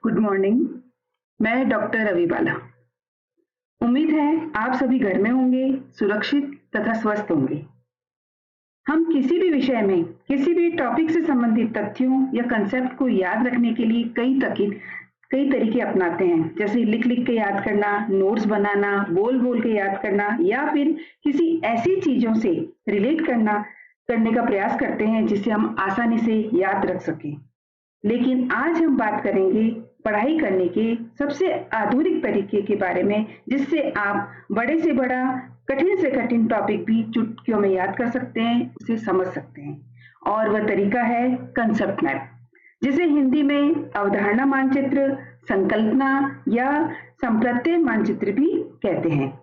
Good morning. मैं doctor Ravi बाला। उम्मीद है आप सभी घर में होंगे, सुरक्षित तथा स्वस्थ होंगे। हम किसी भी विषय में किसी भी टॉपिक से संबंधित तथ्यों या कंसेप्ट को याद रखने के लिए कई तरीके अपनाते हैं, जैसे लिख लिख के याद करना, नोट्स बनाना, बोल बोल के याद करना या फिर किसी ऐसी चीजों से रिलेट करने का प्रयास करते हैं जिसे हम आसानी से याद रख सकें। लेकिन आज हम बात करेंगे पढ़ाई करने के सबसे आधुनिक तरीके के बारे में, जिससे आप बड़े से बड़ा, कठिन से कठिन टॉपिक भी चुटकियों में याद कर सकते हैं, उसे समझ सकते हैं। और वह तरीका है कंसेप्ट मैप, जिसे हिंदी में अवधारणा मानचित्र, संकल्पना या संप्रत्यय मानचित्र भी कहते हैं।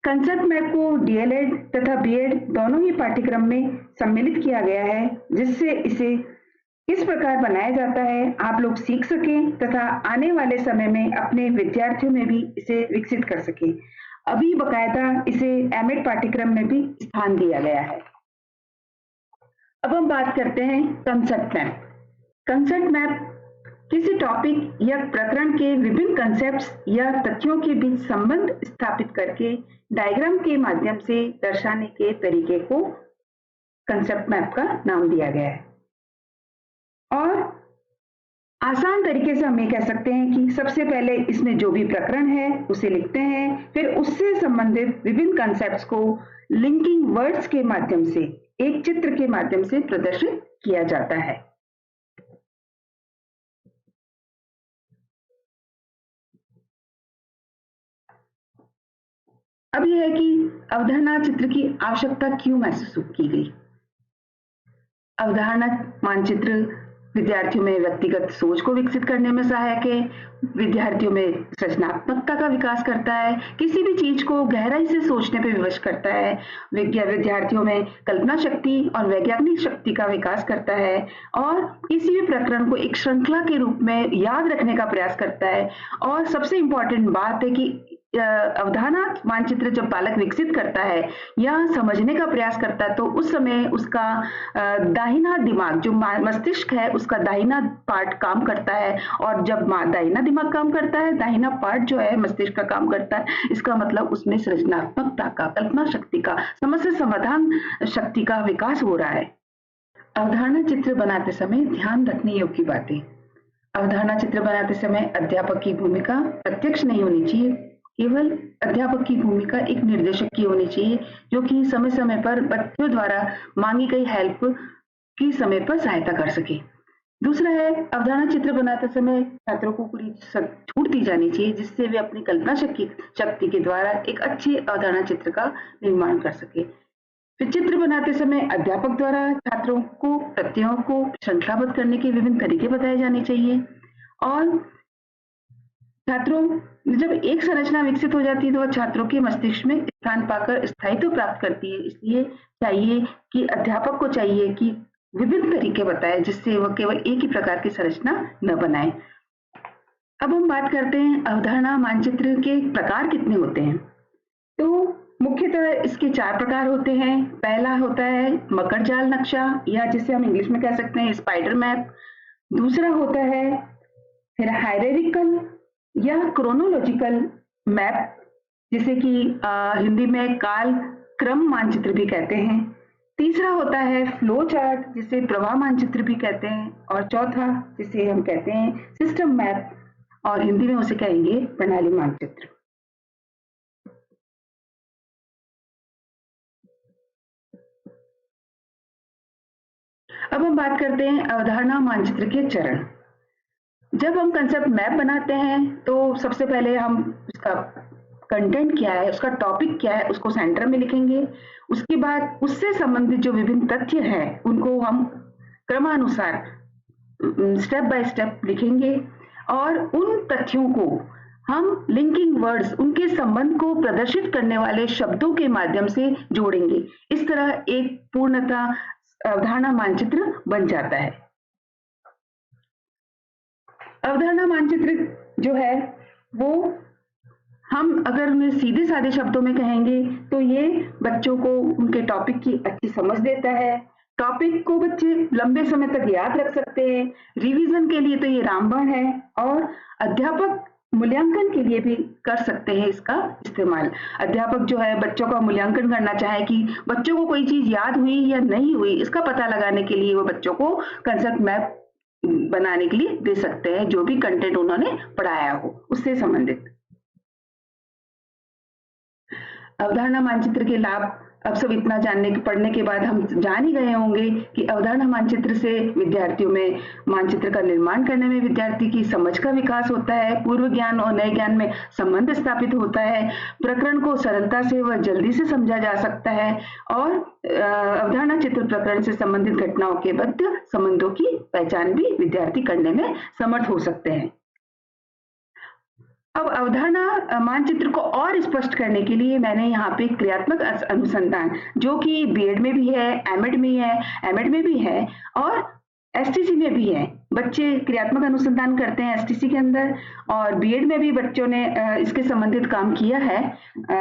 कंसेप्ट मैप को डीएलएड तथा बीएड दोनों ही पाठ्यक्रम में सम्मिलित किया गया है, जिससे इसे किस प्रकार बनाया जाता है आप लोग सीख सकें तथा आने वाले समय में अपने विद्यार्थियों में भी इसे विकसित कर सकें। अभी बकायदा इसे एमएड पाठ्यक्रम में भी स्थान दिया गया है। अब हम बात करते हैं कंसेप्ट मैप। कंसेप्ट मैप किसी टॉपिक या प्रकरण के विभिन्न कंसेप्ट्स या तथ्यों के बीच संबंध स्थापित करके डायग्राम के माध्यम से दर्शाने के तरीके को कंसेप्ट मैप का नाम दिया गया है। और आसान तरीके से हम ये कह सकते हैं कि सबसे पहले इसमें जो भी प्रकरण है उसे लिखते हैं, फिर उससे संबंधित विभिन्न कंसेप्ट्स को लिंकिंग वर्ड्स के माध्यम से, एक चित्र के माध्यम से प्रदर्शित किया जाता है। अब यह है कि अवधारणा चित्र की आवश्यकता क्यों महसूस की गई। अवधारणा मानचित्र विद्यार्थियों में व्यक्तिगत सोच को विकसित करने में सहायक है, विद्यार्थियों में सृजनात्मकता का विकास करता है, किसी भी चीज को गहराई से सोचने पर विवश करता है, विद्यार्थियों में कल्पना शक्ति और वैज्ञानिक शक्ति का विकास करता है और किसी भी प्रकरण को एक श्रृंखला के रूप में याद रखने का प्रयास करता है। और सबसे इम्पोर्टेंट बात है कि अवधारणा मानचित्र जब बालक विकसित करता है या समझने का प्रयास करता है तो उस समय उसका दाहिना दिमाग, जो मस्तिष्क है, उसका दाहिना पार्ट काम करता है। और जब दाहिना दिमाग काम करता है, दाहिना पार्ट जो है मस्तिष्क का काम करता है, इसका मतलब उसमें सृजनात्मकता का, कल्पना शक्ति का, समस्या समाधान शक्ति का विकास हो रहा है। अवधारणा चित्र बनाते समय ध्यान रखने योग्य बातें। अवधारणा चित्र बनाते समय अध्यापक की भूमिका प्रत्यक्ष नहीं होनी चाहिए, केवल अध्यापक की भूमिका एक निर्देशक की होनी चाहिए, जो कि समय समय पर बच्चों द्वारा मांगी गई हेल्प की समय पर सहायता कर सके। दूसरा है, अवधारणा चित्र बनाते समय छात्रों को पूरी छूट दी जानी चाहिए, जिससे वे अपनी कल्पना शक्ति के द्वारा एक अच्छे अवधारणा चित्र का निर्माण कर सके। फिर चित्र बनाते समय अध्यापक द्वारा छात्रों को प्रत्ययों को श्रृंखलाबद्ध करने के विभिन्न तरीके बताए जाने चाहिए। और छात्रों जब एक संरचना विकसित हो जाती है तो वह छात्रों के मस्तिष्क में स्थान पाकर स्थायित्व प्राप्त करती है। इसलिए चाहिए कि अध्यापक को चाहिए कि विभिन्न तरीके बताए, जिससे वह केवल एक ही प्रकार की संरचना न बनाए। अब हम बात करते हैं अवधारणा मानचित्र के प्रकार कितने होते हैं। तो मुख्यतः इसके 4 प्रकार होते हैं। पहला होता है मकड़जाल नक्शा, या जिसे हम इंग्लिश में कह सकते हैं स्पाइडर मैप। दूसरा होता है फिर हायरार्किकल या क्रोनोलॉजिकल मैप, जिसे कि हिंदी में काल क्रम मानचित्र भी कहते हैं। तीसरा होता है फ्लो चार्ट, जिसे प्रवाह मानचित्र भी कहते हैं। और चौथा, जिसे हम कहते हैं सिस्टम मैप, और हिंदी में उसे कहेंगे प्रणाली मानचित्र। अब हम बात करते हैं अवधारणा मानचित्र के चरण। जब हम कंसेप्ट मैप बनाते हैं तो सबसे पहले हम उसका कंटेंट क्या है, उसका टॉपिक क्या है, उसको सेंटर में लिखेंगे। उसके बाद उससे संबंधित जो विभिन्न तथ्य हैं उनको हम क्रमानुसार स्टेप बाय स्टेप लिखेंगे और उन तथ्यों को हम लिंकिंग वर्ड्स, उनके संबंध को प्रदर्शित करने वाले शब्दों के माध्यम से जोड़ेंगे। इस तरह एक पूर्णतः अवधारणा मानचित्र बन जाता है। अवधारणा मानचित्र जो है वो हम अगर उन्हें सीधे साधे शब्दों में कहेंगे तो ये बच्चों को उनके टॉपिक की अच्छी समझ देता है टॉपिक को बच्चे लंबे समय तक याद रख सकते हैं। रिवीजन के लिए तो ये रामबाण है, और अध्यापक मूल्यांकन के लिए भी कर सकते हैं इसका इस्तेमाल। अध्यापक जो है बच्चों का मूल्यांकन करना चाहे कि बच्चों को कोई चीज याद हुई या नहीं हुई, इसका पता लगाने के लिए वो बच्चों को कंसेप्ट मैप बनाने के लिए दे सकते हैं, जो भी कंटेंट उन्होंने पढ़ाया हो उससे संबंधित। अवधारणा मानचित्र के लाभ अब सब इतना जानने के पढ़ने के बाद हम जान ही गए होंगे कि अवधारणा मानचित्र से विद्यार्थियों में मानचित्र का निर्माण करने में विद्यार्थी की समझ का विकास होता है, पूर्व ज्ञान और नए ज्ञान में संबंध स्थापित होता है, प्रकरण को सरलता से व जल्दी से समझा जा सकता है, और अवधारणा चित्र प्रकरण से संबंधित घटनाओं के बद्ध संबंधों की पहचान भी विद्यार्थी करने में समर्थ हो सकते हैं। अब अवधारणा मानचित्र को और स्पष्ट करने के लिए मैंने यहाँ पे क्रियात्मक अनुसंधान, जो कि बीएड में भी है, एमएड में है, एमएड में भी है और एसटीसी में भी है। बच्चे क्रियात्मक अनुसंधान करते हैं एसटीसी के अंदर, और बीएड में भी बच्चों ने इसके संबंधित काम किया है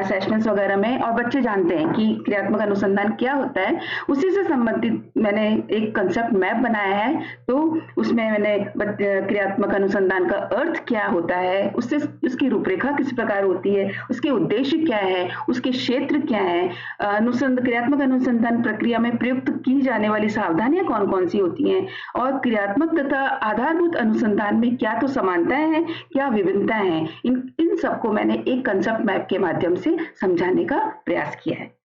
सेशंस वगैरह में, और बच्चे जानते हैं कि क्रियात्मक अनुसंधान क्या होता है। उसी से संबंधित मैंने एक कंसेप्ट मैप बनाया है, तो उसमें मैंने क्रियात्मक अनुसंधान का अर्थ क्या होता है, उससे उसकी रूपरेखा किस प्रकार होती है, उसके उद्देश्य क्या है, उसके क्षेत्र क्या है, क्रियात्मक अनुसंधान प्रक्रिया में प्रयुक्त की जाने वाली सावधानियां कौन कौन सी होती हैं, और क्रियात्मक तथा आधारभूत अनुसंधान में क्या तो समानताएं हैं, क्या विभिन्नताएं हैं, इन सबको मैंने एक कंसेप्ट मैप के माध्यम से समझाने का प्रयास किया है।